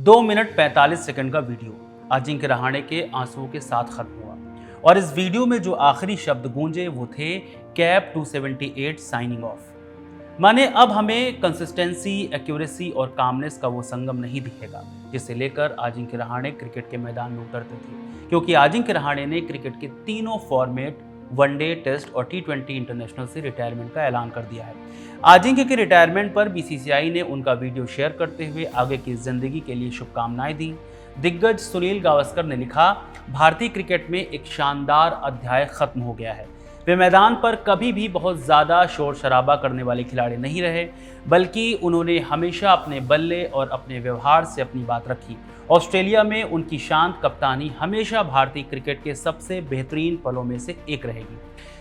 2 minute 45 second का video Ajinkya Rahane के आंसुओं के साथ खत्म हुआ और इस वीडियो में जो आखिरी शब्द गूंजे वो थे कैप 278 साइनिंग ऑफ। माने अब हमें कंसिस्टेंसी, एक्यूरेसी और कामनेस का वो संगम नहीं दिखेगा जिसे लेकर अजिंक्य रहाणे क्रिकेट के मैदान में उतरते थे, क्योंकि अजिंक्य रहाणे ने क्रिकेट के तीनों फॉर्मेट वनडे, टेस्ट और T20 इंटरनेशनल से रिटायरमेंट का ऐलान कर दिया है। अजिंक्य के रिटायरमेंट पर बीसीसीआई ने उनका वीडियो शेयर करते हुए आगे की जिंदगी के लिए शुभकामनाएं दी। दिग्गज सुनील गावस्कर ने लिखा, भारतीय क्रिकेट में एक शानदार अध्याय खत्म हो गया है। वे मैदान पर कभी भी बहुत ज़्यादा शोर शराबा करने वाले खिलाड़ी नहीं रहे, बल्कि उन्होंने हमेशा अपने बल्ले और अपने व्यवहार से अपनी बात रखी। ऑस्ट्रेलिया में उनकी शांत कप्तानी हमेशा भारतीय क्रिकेट के सबसे बेहतरीन पलों में से एक रहेगी।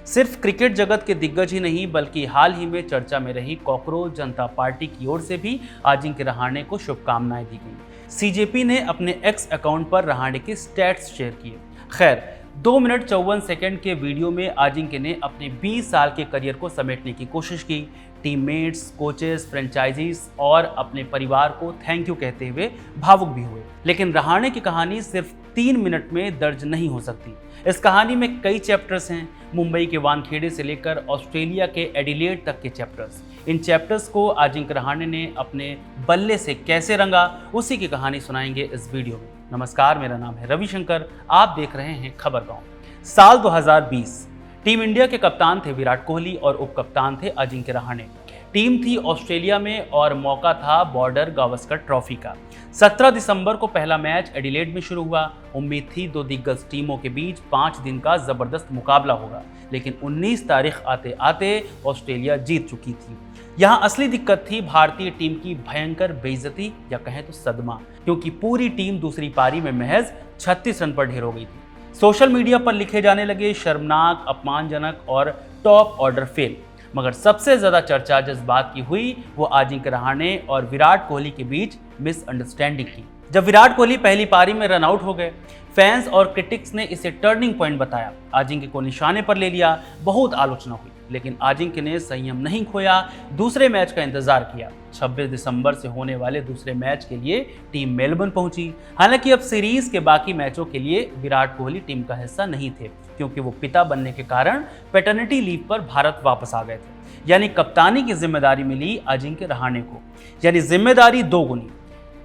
सिर्फ क्रिकेट जगत के दिग्गज ही नहीं, बल्कि हाल ही में चर्चा में रही कॉकरोच जनता पार्टी की ओर से भी अजिंक्य रहाणे को शुभकामनाएं दी गई। सीजेपी ने अपने एक्स अकाउंट पर रहाणे के स्टैट्स शेयर किए। खैर, 2 मिनट 54 सेकंड के वीडियो में अजिंक्य ने अपने 20 साल के करियर को समेटने की कोशिश की। टीममेट्स, कोचेस, फ्रेंचाइजीज और अपने परिवार को थैंक यू कहते हुए भावुक भी हुए। लेकिन रहाणे की कहानी सिर्फ 3 मिनट में दर्ज नहीं हो सकती। इस कहानी में कई चैप्टर्स हैं, मुंबई के वानखेड़े से लेकर ऑस्ट्रेलिया के एडिलेड तक के चैप्टर्स। इन चैप्टर्स को अजिंक्य रहाणे ने अपने बल्ले से कैसे रंगा, उसी की कहानी सुनाएंगे इस वीडियो में। नमस्कार, मेरा नाम है रविशंकर, आप देख रहे हैं खबरगांव। साल 2020, टीम इंडिया के कप्तान थे विराट कोहली और उप कप्तान थे अजिंक्य रहाणे। टीम थी ऑस्ट्रेलिया में और मौका था बॉर्डर गावस्कर ट्रॉफी का। 17 दिसंबर को पहला मैच एडिलेड में शुरू हुआ। उम्मीद थी दो दिग्गज टीमों के बीच 5 दिन का जबरदस्त मुकाबला होगा, लेकिन 19 तारीख आते आते ऑस्ट्रेलिया जीत चुकी थी। यहाँ असली दिक्कत थी भारतीय टीम की भयंकर बेइज्जती, या कहें तो सदमा, क्योंकि पूरी टीम दूसरी पारी में महज 36 रन पर ढेर हो गई थी। सोशल मीडिया पर लिखे जाने लगे शर्मनाक, अपमानजनक और टॉप ऑर्डर फेल। मगर सबसे ज्यादा चर्चा जिस बात की हुई वो अजिंक्य रहाणे और विराट कोहली के बीच मिसअंडरस्टैंडिंग की। जब विराट कोहली पहली पारी में रन आउट हो गए, फैंस और क्रिटिक्स ने इसे टर्निंग पॉइंट बताया। अजिंक्य को निशाने पर ले लिया, बहुत आलोचना हुई, लेकिन अजिंक्य ने संयम नहीं खोया, दूसरे मैच का इंतजार किया। 26 दिसंबर से होने वाले दूसरे मैच के लिए टीम मेलबर्न पहुंची। हालांकि अब सीरीज के बाकी मैचों के लिए विराट कोहली टीम का हिस्सा नहीं थे, क्योंकि वो पिता बनने के कारण पैटर्निटी लीव पर भारत वापस आ गए थे। यानी कप्तानी की जिम्मेदारी मिली अजिंक्य रहाणे को, यानी जिम्मेदारी दोगुनी।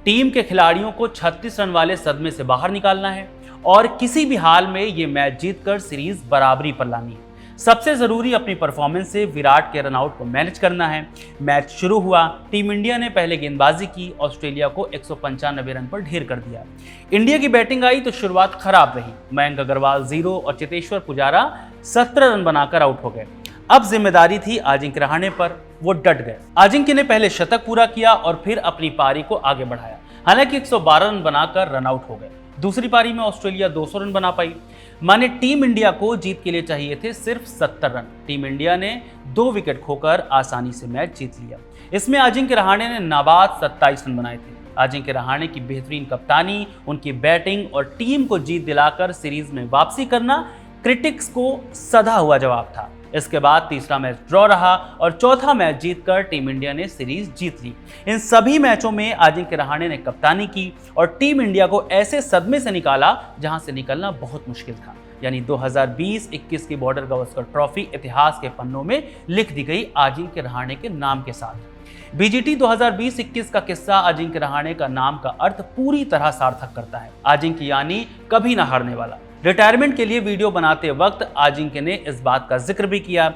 टीम के खिलाड़ियों को 36 रन वाले सदमे से बाहर निकालना है और किसी भी हाल में ये मैच जीतकर सीरीज बराबरी पर लानी है। सबसे जरूरी अपनी परफॉर्मेंस से विराट के रनआउट को मैनेज करना है। मैच शुरू हुआ, टीम इंडिया ने पहले गेंदबाजी की, ऑस्ट्रेलिया को 195 रन पर ढेर कर दिया। इंडिया की बैटिंग आई तो शुरुआत खराब रही। मयंक अग्रवाल 0 और चेतेश्वर पुजारा 17 रन बनाकर आउट हो गए। अब जिम्मेदारी थी अजिंक्य रहाणे पर, वो डट गए। अजिंक्य ने पहले शतक पूरा किया और फिर अपनी पारी को आगे बढ़ाया। हालांकि 112 रन बनाकर रन आउट हो गए। दूसरी पारी में ऑस्ट्रेलिया 200 रन बना पाई। माने टीम इंडिया को जीत के लिए चाहिए थे सिर्फ 70 रन। टीम इंडिया ने 2 विकेट खोकर आसानी से मैच जीत लिया। इसमें अजिंक्य रहाणे ने नाबाद 27 रन बनाए थे। अजिंक्य रहाणे की बेहतरीन कप्तानी, उनकी बैटिंग और टीम को जीत दिलाकर सीरीज में वापसी करना क्रिटिक्स को सधा हुआ जवाब था। इसके बाद तीसरा मैच ड्रॉ रहा और चौथा मैच जीतकर टीम इंडिया ने सीरीज जीत ली। इन सभी मैचों में अजिंक्य रहाणे ने कप्तानी की और टीम इंडिया को ऐसे सदमे से निकाला जहां से निकलना बहुत मुश्किल था। यानी 2020-21 की बॉर्डर गावस्कर ट्रॉफी इतिहास के पन्नों में लिख दी गई अजिंक्य रहाणे के नाम के साथ। बीजीटी 2020-21 का किस्सा अजिंक्य रहाणे का नाम का अर्थ पूरी तरह सार्थक करता है। अजिंक्य यानी कभी ना हारने वाला। रिटायरमेंट के लिए वीडियो बनाते वक्त अजिंक्य ने इस बात का जिक्र भी किया।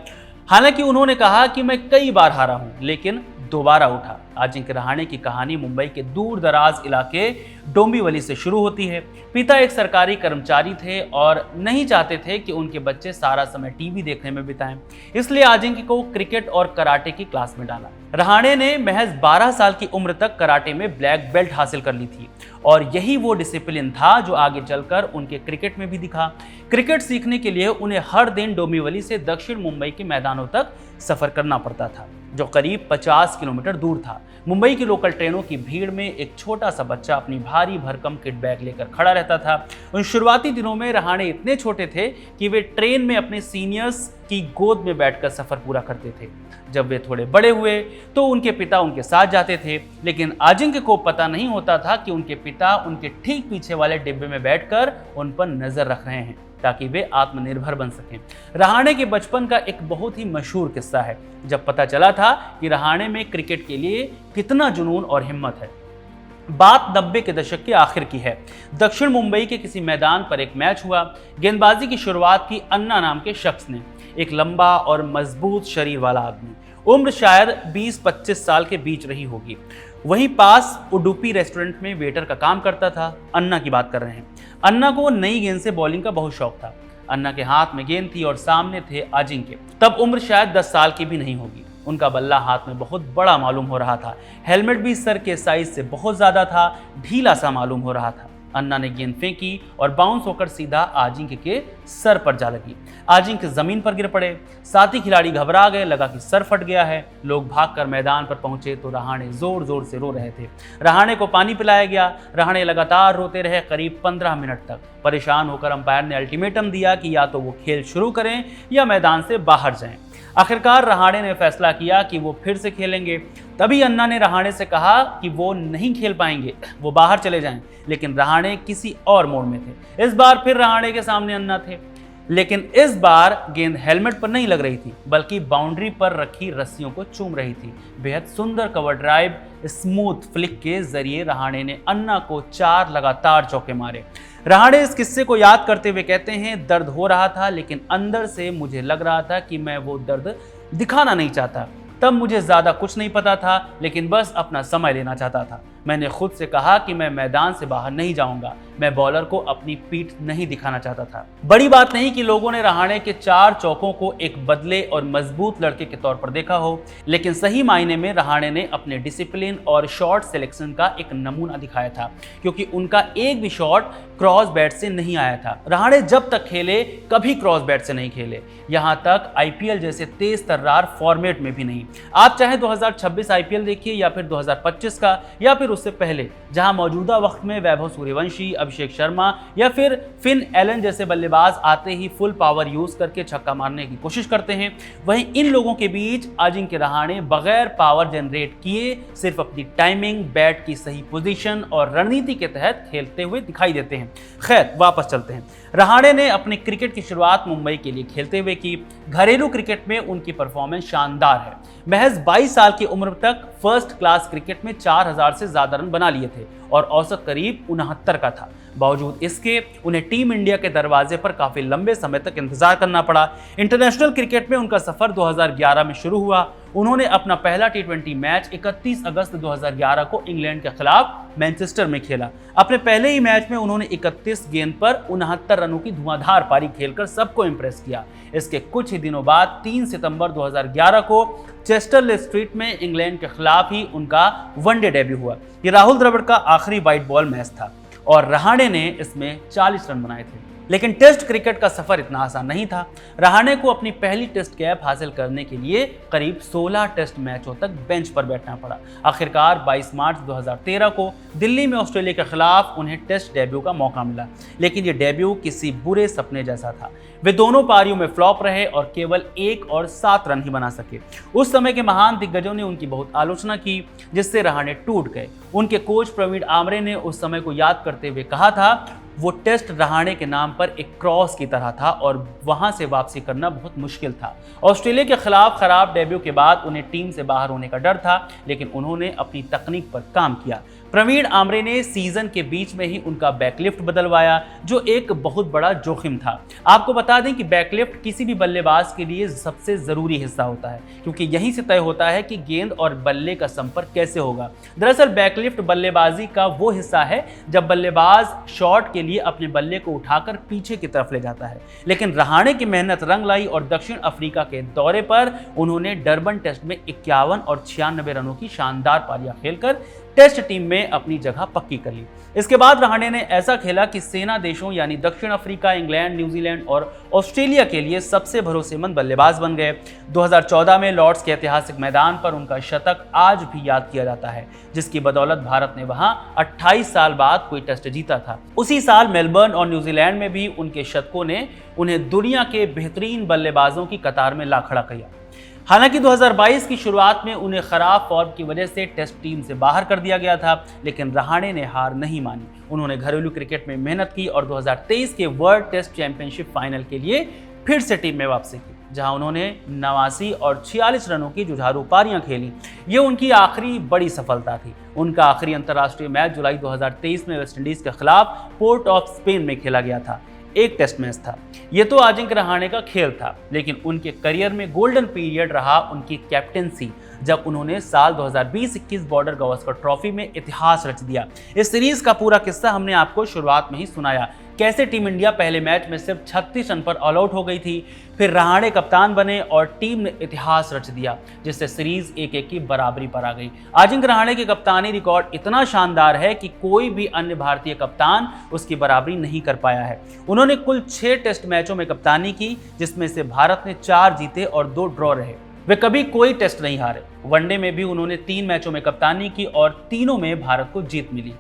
हालांकि उन्होंने कहा कि मैं कई बार हारा हूं, लेकिन दोबारा उठा। अजिंक्य रहाणे की कहानी मुंबई के दूर दराज इलाके डोंबिवली से शुरू होती है। पिता एक सरकारी कर्मचारी थे और नहीं चाहते थे कि उनके बच्चे सारा समय टीवी देखने में बिताएं, इसलिए अजिंक्य को क्रिकेट और कराटे की क्लास में डाला। रहाणे ने महज 12 साल की उम्र तक कराटे में ब्लैक बेल्ट हासिल कर ली थी और यही वो डिसिप्लिन था जो आगे चलकर उनके क्रिकेट में भी दिखा। क्रिकेट सीखने के लिए उन्हें हर दिन डोंबिवली से दक्षिण मुंबई के मैदानों तक सफर करना पड़ता था। जो करीब 50 किलोमीटर दूर था। मुंबई की लोकल ट्रेनों की भीड़ में एक छोटा सा बच्चा अपनी भारी भरकम किट बैग लेकर खड़ा रहता था। उन शुरुआती दिनों में रहाणे इतने छोटे थे कि वे ट्रेन में अपने सीनियर्स की गोद में बैठकर सफर पूरा करते थे। जब वे थोड़े बड़े हुए तो उनके पिता उनके साथ जाते थे, लेकिन अजिंक्य को पता नहीं होता था कि उनके पिता उनके ठीक पीछे वाले डिब्बे में बैठकर उन पर नजर रख रहे हैं ताकि वे आत्मनिर्भर बन सकें। रहाणे के बचपन का एक बहुत ही मशहूर किस्सा है, जब पता चला था कि रहाणे में क्रिकेट के लिए कितना जुनून और हिम्मत है। बात 90 के दशक के आखिर की है। दक्षिण मुंबई के किसी मैदान पर एक मैच हुआ। गेंदबाजी की शुरुआत की अन्ना नाम के शख्स ने, एक लंबा और मजबूत शरीर वाला आदमी, उम्र शायद 20-25 साल के बीच रही होगी। वहीं पास उडुपी रेस्टोरेंट में वेटर का काम करता था। अन्ना की बात कर रहे हैं। अन्ना को नई गेंद से बॉलिंग का बहुत शौक था। अन्ना के हाथ में गेंद थी और सामने थे अजिंक्य। तब उम्र शायद 10 साल की भी नहीं होगी। उनका बल्ला हाथ में बहुत बड़ा मालूम हो रहा था। हेलमेट भी सर के साइज से बहुत ज्यादा था, ढीला सा मालूम हो रहा था। अन्ना ने गेंद फेंकी और बाउंस होकर सीधा अजिंक्य के सर पर जा लगी। अजिंक्य जमीन पर गिर पड़े। साथी खिलाड़ी घबरा गए, लगा कि सर फट गया है। लोग भागकर मैदान पर पहुंचे तो रहाणे जोर जोर से रो रहे थे। रहाणे को पानी पिलाया गया। रहाणे लगातार रोते रहे करीब 15 मिनट तक। परेशान होकर अंपायर ने अल्टीमेटम दिया कि या तो वो खेल शुरू करें या मैदान से बाहर जाएं। आखिरकार रहाणे ने फैसला किया कि वो फिर से खेलेंगे। तभी अन्ना ने रहाणे से कहा कि वो नहीं खेल पाएंगे, वो बाहर चले जाएं। लेकिन रहाणे किसी और मोड़ में थे। इस बार फिर रहाणे के सामने अन्ना थे, लेकिन इस बार गेंद हेलमेट पर नहीं लग रही थी, बल्कि बाउंड्री पर रखी रस्सियों को चूम रही थी। बेहद सुंदर कवर ड्राइव स्मूथ फ्लिक के जरिए रहाणे ने अन्ना को 4 लगातार चौके मारे। रहाणे इस किस्से को याद करते हुए कहते हैं, दर्द हो रहा था, लेकिन अंदर से मुझे लग रहा था कि मैं वो दर्द दिखाना नहीं चाहता। तब मुझे ज़्यादा कुछ नहीं पता था, लेकिन बस अपना समय लेना चाहता था। मैंने खुद से कहा कि मैं मैदान से बाहर नहीं जाऊंगा। मैं बॉलर को अपनी पीठ नहीं दिखाना चाहता था। बड़ी बात नहीं कि लोगों ने रहाणे के 4 चौकों को एक बदले और मजबूत लड़के के तौर पर देखा हो, लेकिन सही मायने में रहाणे ने अपने डिसिप्लिन और शॉट सिलेक्शन का एक नमूना दिखाया था, क्योंकि उनका एक भी शॉट क्रॉस बैट से नहीं आया था। रहाणे जब तक खेले कभी क्रॉस बैट से नहीं खेले, यहां तक आईपीएल जैसे तेज तर्रार फॉर्मेट में भी नहीं। आप चाहे 2026 आईपीएल देखिए या फिर 2025 का या फिर उससे पहले, जहां मौजूदा वक्त में वैभव सूर्यवंशी, अभिषेक शर्मा या फिर फिन एलन जैसे बल्लेबाज आते ही फुल पावर यूज करके छक्का मारने की कोशिश करते हैं, वहीं इन लोगों के बीच अजिंक्य रहाणे बगैर पावर जनरेट किए सिर्फ अपनी टाइमिंग, बैट की सही पोजीशन और रणनीति के तहत खेलते हुए दिखाई देते हैं। खैर, वापस चलते हैं। रहाणे ने अपनी क्रिकेट की शुरुआत मुंबई के लिए खेलते हुए की। घरेलू क्रिकेट में उनकी परफॉर्मेंस शानदार है। महज 22 साल की उम्र तक फर्स्ट क्लास क्रिकेट में 4000 से ज्यादा रन बना लिए थे और औसत करीब 69 का था। बावजूद इसके उन्हें टीम इंडिया के दरवाजे पर काफी लंबे समय तक इंतजार करना पड़ा। इंटरनेशनल क्रिकेट में उनका सफर 2011 में शुरू हुआ। उन्होंने अपना पहला T20 मैच 31 अगस्त 2011 को इंग्लैंड के खिलाफ मैनचेस्टर में खेला। अपने पहले ही मैच में उन्होंने 31 गेंद पर 69 रनों की धुआंधार पारी खेलकर सबको इंप्रेस किया। इसके कुछ ही दिनों बाद 3 सितंबर 2011 को चेस्टरले स्ट्रीट में इंग्लैंड के खिलाफ ही उनका वनडे डेब्यू हुआ। ये राहुल द्रविड़ का आखिरी व्हाइट बॉल मैच था और रहाणे ने इसमें 40 रन बनाए थे। लेकिन टेस्ट क्रिकेट का सफर इतना आसान नहीं था। रहाणे को अपनी पहली टेस्ट कैप हासिल करने के लिए करीब 16 टेस्ट मैचों तक बेंच पर बैठना पड़ा। आखिरकार 22 मार्च 2013 को दिल्ली में ऑस्ट्रेलिया के खिलाफ उन्हें टेस्ट डेब्यू का मौका मिला, लेकिन ये डेब्यू किसी बुरे सपने जैसा था। वे दोनों पारियों में फ्लॉप रहे और केवल 1 और 7 रन ही बना सके। उस समय के महान दिग्गजों ने उनकी बहुत आलोचना की, जिससे रहाणे टूट गए। उनके कोच प्रवीण आमरे ने उस समय को याद करते हुए कहा था, वो टेस्ट रहाणे के नाम पर एक क्रॉस की तरह था और वहां से वापसी करना बहुत मुश्किल था। ऑस्ट्रेलिया के खिलाफ खराब डेब्यू के बाद उन्हें टीम से बाहर होने का डर था, लेकिन उन्होंने अपनी तकनीक पर काम किया। प्रवीण आमरे ने सीजन के बीच में ही उनका बैकलिफ्ट बदलवाया, जो एक बहुत बड़ा जोखिम था। आपको बता दें कि बैकलिफ्ट किसी भी बल्लेबाज के लिए सबसे जरूरी हिस्सा होता है, क्योंकि यहीं से तय होता है कि गेंद और बल्ले का संपर्क कैसे होगा। दरअसल बैकलिफ्ट बल्लेबाजी का वो हिस्सा है जब बल्लेबाज शॉट के लिए अपने बल्ले को उठाकर पीछे की तरफ ले जाता है। लेकिन रहाणे की मेहनत रंग लाई और दक्षिण अफ्रीका के दौरे पर उन्होंने डरबन टेस्ट में 51 और 96 रनों की शानदार पारियां खेलकर टेस्ट टीम में अपनी जगह पक्की कर ली। इसके बाद रहाणे ने ऐसा खेला कि सेना देशों यानी दक्षिण अफ्रीका, इंग्लैंड, न्यूजीलैंड और ऑस्ट्रेलिया के लिए सबसे भरोसेमंद बल्लेबाज बन गए। 2014 में लॉर्ड्स के ऐतिहासिक मैदान पर उनका शतक आज भी याद किया जाता है, जिसकी बदौलत भारत ने वहां 28 साल बाद कोई टेस्ट जीता था। उसी साल मेलबर्न और न्यूजीलैंड में भी उनके शतकों ने उन्हें दुनिया के बेहतरीन बल्लेबाजों की कतार में ला खड़ा किया। हालांकि 2022 की शुरुआत में उन्हें खराब फॉर्म की वजह से टेस्ट टीम से बाहर कर दिया गया था, लेकिन रहाणे ने हार नहीं मानी। उन्होंने घरेलू क्रिकेट में मेहनत की और 2023 के वर्ल्ड टेस्ट चैंपियनशिप फाइनल के लिए फिर से टीम में वापसी की, जहां उन्होंने 89 और 46 रनों की जुझारू पारियां खेली। ये उनकी आखिरी बड़ी सफलता थी। उनका आखिरी अंतर्राष्ट्रीय मैच जुलाई 2023 में वेस्टइंडीज के खिलाफ पोर्ट ऑफ स्पेन में खेला गया था। एक टेस्ट मैच था। यह तो अजिंक्य रहाणे का खेल था, लेकिन उनके करियर में गोल्डन पीरियड रहा उनकी कैप्टेंसी, जब उन्होंने साल 2020-21 बॉर्डर गावस्कर ट्रॉफी में इतिहास रच दिया। इस सीरीज का पूरा किस्सा हमने आपको शुरुआत में ही सुनाया, कैसे टीम इंडिया पहले मैच में सिर्फ 36 रन पर ऑल आउट हो गई थी। फिर रहाणे कप्तान बने और टीम ने इतिहास रच दिया, जिससे सीरीज 1-1 की बराबरी पर आ गई। अजिंक्य रहाणे की कप्तानी रिकॉर्ड इतना शानदार है कि कोई भी अन्य भारतीय कप्तान उसकी बराबरी नहीं कर पाया है। उन्होंने कुल 6 टेस्ट मैचों में कप्तानी की, जिसमें से भारत ने 4 जीते और 2 ड्रॉ रहे। वे कभी कोई टेस्ट नहीं हारे। वनडे में भी उन्होंने 3 मैचों में कप्तानी की और तीनों में भारत को जीत मिली।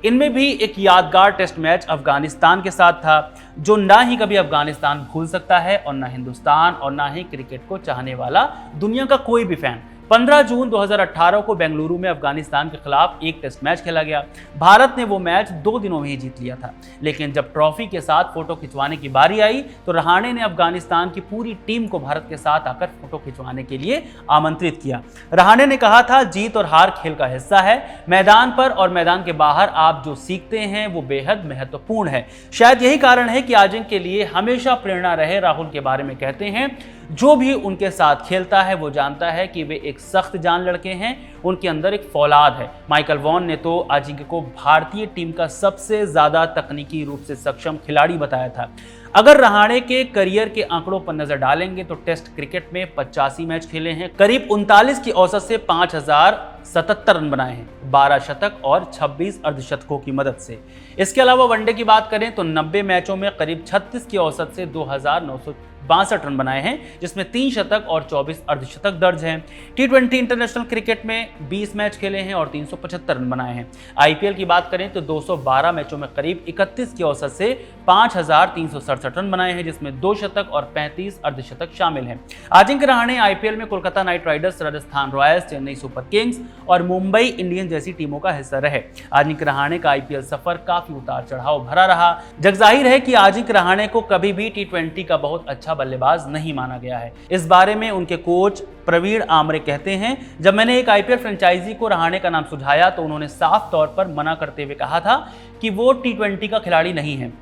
इनमें भी एक यादगार टेस्ट मैच अफगानिस्तान के साथ था, जो ना ही कभी अफगानिस्तान भूल सकता है और ना हिंदुस्तान और ना ही क्रिकेट को चाहने वाला दुनिया का कोई भी फैन। 15 जून 2018 को बेंगलुरु में अफगानिस्तान के खिलाफ एक टेस्ट मैच खेला गया। भारत ने वो मैच 2 दिनों में ही जीत लिया था, लेकिन जब ट्रॉफी के साथ फोटो खिंचवाने की बारी आई तो रहाणे ने अफगानिस्तान की पूरी टीम को भारत के साथ आकर फोटो खिंचवाने के लिए आमंत्रित किया। रहाणे ने कहा था, जीत और हार खेल का हिस्सा है। मैदान पर और मैदान के बाहर आप जो सीखते हैं वो बेहद महत्वपूर्ण है। शायद यही कारण है कि अजिंक्य के लिए हमेशा प्रेरणा रहे। राहुल के बारे में कहते हैं, जो भी उनके साथ खेलता है वो जानता है कि वे एक सख्त जान लड़के हैं, उनके अंदर एक फौलाद है। माइकल वॉन ने तो अजिंक्य को भारतीय टीम का सबसे ज्यादा तकनीकी रूप से सक्षम खिलाड़ी बताया था। अगर रहाणे के करियर के आंकड़ों पर नजर डालेंगे तो टेस्ट क्रिकेट में 85 मैच खेले हैं, करीब 39 की औसत से 5077 रन बनाए हैं, 12 शतक और 26 अर्धशतकों की मदद से। इसके अलावा वनडे की बात करें तो 90 मैचों में करीब 36 की औसत से 2962 रन बनाए हैं, जिसमें 3 शतक और 24 अर्धशतक दर्ज हैं। T20 इंटरनेशनल क्रिकेट में 20 मैच खेले हैं और 375 रन बनाए हैं। IPL की बात करें तो 212 मैचों में करीब 31 की औसत से 5367 रन बनाए हैं, जिसमें 2 शतक और 35 अर्धशतक शामिल हैं। अजिंक्य रहाणे IPL में Kolkata night Riders, Rajasthan Royals, Chennai super Kings और मुंबई इंडियंस जैसी टीमों का हिस्सा रहे। अजिंक्य रहाणे का IPL सफर काफी उतार चढ़ाव भरा रहा। जगजाहिर है कि अजिंक्य रहाणे को कभी भी T20 का बहुत अच्छा बल्लेबाज नहीं माना गया है। इस बारे में उनके कोच प्रवीण आमरे कहते हैं, जब मैंने एक IPL फ्रेंचाइजी को रहाणे का नाम सुझाया तो उन्होंने साफ तौर पर मना करते हुए कहा था कि वो T20 का खिलाड़ी नहीं है।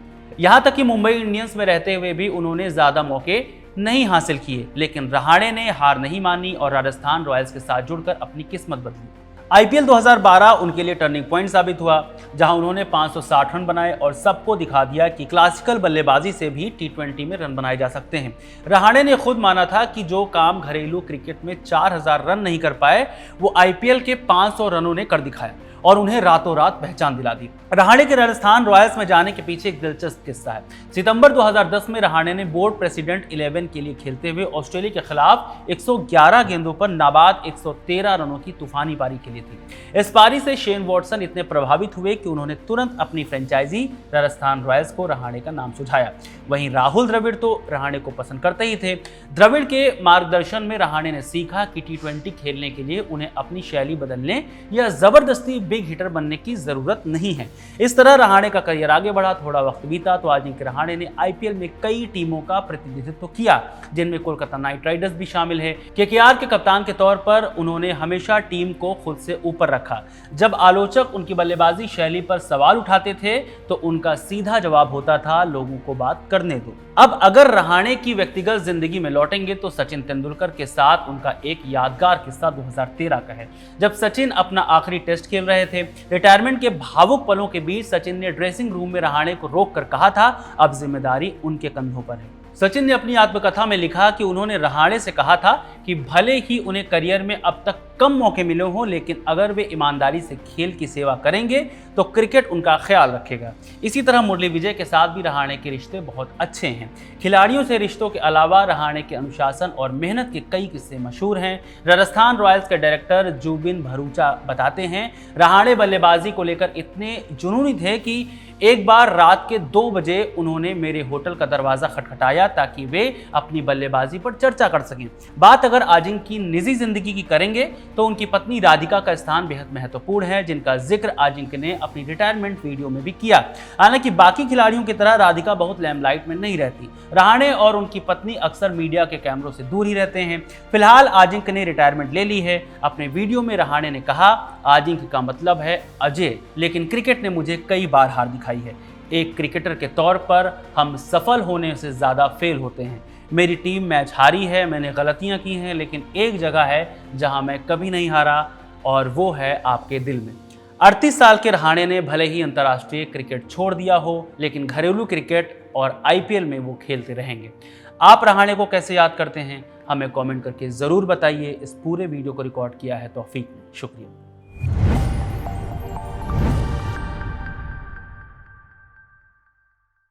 यहां तक कि मुंबई इंडियंस में रहते हुए भी उन्होंने ज्यादा मौके नहीं हासिल किए, लेकिन रहाणे ने हार नहीं मानी और राजस्थान रॉयल्स के साथ जुड़कर अपनी किस्मत बदली। IPL 2012 उनके लिए टर्निंग पॉइंट साबित हुआ, जहां उन्होंने 560 रन बनाए और सबको दिखा दिया कि क्लासिकल बल्लेबाजी से भी T20 में रन बनाए जा सकते हैं। रहाणे ने खुद माना था कि जो काम घरेलू क्रिकेट में 4000 रन नहीं कर पाए, वो IPL के 500 रनों ने कर दिखाया और उन्हें रातों रात पहचान दिला दी। रहाणे के राजस्थान रॉयल्स में जाने के पीछे एक दिलचस्प किस्सा है। सितंबर 2010 में रहाणे ने बोर्ड प्रेसिडेंट 11 के लिए खेलते हुए ऑस्ट्रेलिया के खिलाफ 111 गेंदों पर नाबाद 113 रनों की तूफानी पारी खेली थी। इस पारी से शेन वॉटसन इतने प्रभावित हुए कि उन्होंने तुरंत अपनी फ्रेंचाइजी राजस्थान रॉयल्स को रहाणे का नाम सुझाया। वहीं राहुल द्रविड़ तो रहाणे को पसंद करते ही थे। द्रविड़ के मार्गदर्शन में रहाणे ने सीखा कि T20 खेलने के लिए उन्हें अपनी शैली बदलने या जबरदस्ती बिग हिटर बनने की जरूरत नहीं है। इस तरह रहाणे का करियर आगे बढ़ा। थोड़ा वक्त बीता तो अजिंक्य रहाणे ने IPL में कई टीमों का प्रतिनिधित्व किया, जिनमें कोलकाता नाइट राइडर्स भी शामिल है। KKR के कप्तान के तौर पर उन्होंने हमेशा टीम को खुद से ऊपर रखा। जब आलोचक उनकी बल्लेबाजी शैली पर सवाल उठाते थे तो उनका सीधा जवाब होता था, लोगों को बात करने दो। अब अगर रहाणे की व्यक्तिगत जिंदगी में लौटेंगे तो सचिन तेंदुलकर के साथ उनका एक यादगार किस्सा 2013 का है, जब सचिन अपना आखिरी टेस्ट खेल रहे थे। रिटायरमेंट के भावुक पलों के बीच सचिन ने ड्रेसिंग रूम में रहाणे को रोककर कहा था, अब जिम्मेदारी उनके कंधों पर है। सचिन ने अपनी आत्मकथा में लिखा कि उन्होंने रहाणे से कहा था कि भले ही उन्हें करियर में अब तक कम मौके मिले हों, लेकिन अगर वे ईमानदारी से खेल की सेवा करेंगे तो क्रिकेट उनका ख्याल रखेगा। इसी तरह मुरली विजय के साथ भी रहाणे के रिश्ते बहुत अच्छे हैं। खिलाड़ियों से रिश्तों के अलावा रहाणे के अनुशासन और मेहनत के कई किस्से मशहूर हैं। राजस्थान रॉयल्स के डायरेक्टर जुबिन भरूचा बताते हैं, रहाणे बल्लेबाजी को लेकर इतने जुनूनी थे कि एक बार रात के 2 बजे उन्होंने मेरे होटल का दरवाज़ा खटखटाया ताकि वे अपनी बल्लेबाजी पर चर्चा कर सकें। बात अगर आजिंक की निजी जिंदगी की करेंगे तो उनकी पत्नी राधिका का स्थान बेहद महत्वपूर्ण है, जिनका जिक्र आजिंक ने अपनी रिटायरमेंट वीडियो में भी किया। हालांकि बाकी खिलाड़ियों की तरह राधिका बहुत लैम्पलाइट में नहीं रहती। रहाणे और उनकी पत्नी अक्सर मीडिया के कैमरों से दूर ही रहते हैं। फिलहाल आजिंक ने रिटायरमेंट ले ली है। अपने वीडियो में रहाणे ने कहा, आजिंक का मतलब है अजय, लेकिन क्रिकेट ने मुझे कई बार हार दिखाई है। एक क्रिकेटर के तौर पर हम सफल होने से ज़्यादा फेल होते हैं। मेरी टीम मैच हारी है, मैंने गलतियां की हैं, लेकिन एक जगह है जहां मैं कभी नहीं हारा और वो है आपके दिल में। 38 साल के रहाणे ने भले ही अंतर्राष्ट्रीय क्रिकेट छोड़ दिया हो, लेकिन घरेलू क्रिकेट और IPL में वो खेलते रहेंगे। आप रहाणे को कैसे याद करते हैं, हमें कमेंट करके ज़रूर बताइए। इस पूरे वीडियो को रिकॉर्ड किया है तौफीक ने। शुक्रिया।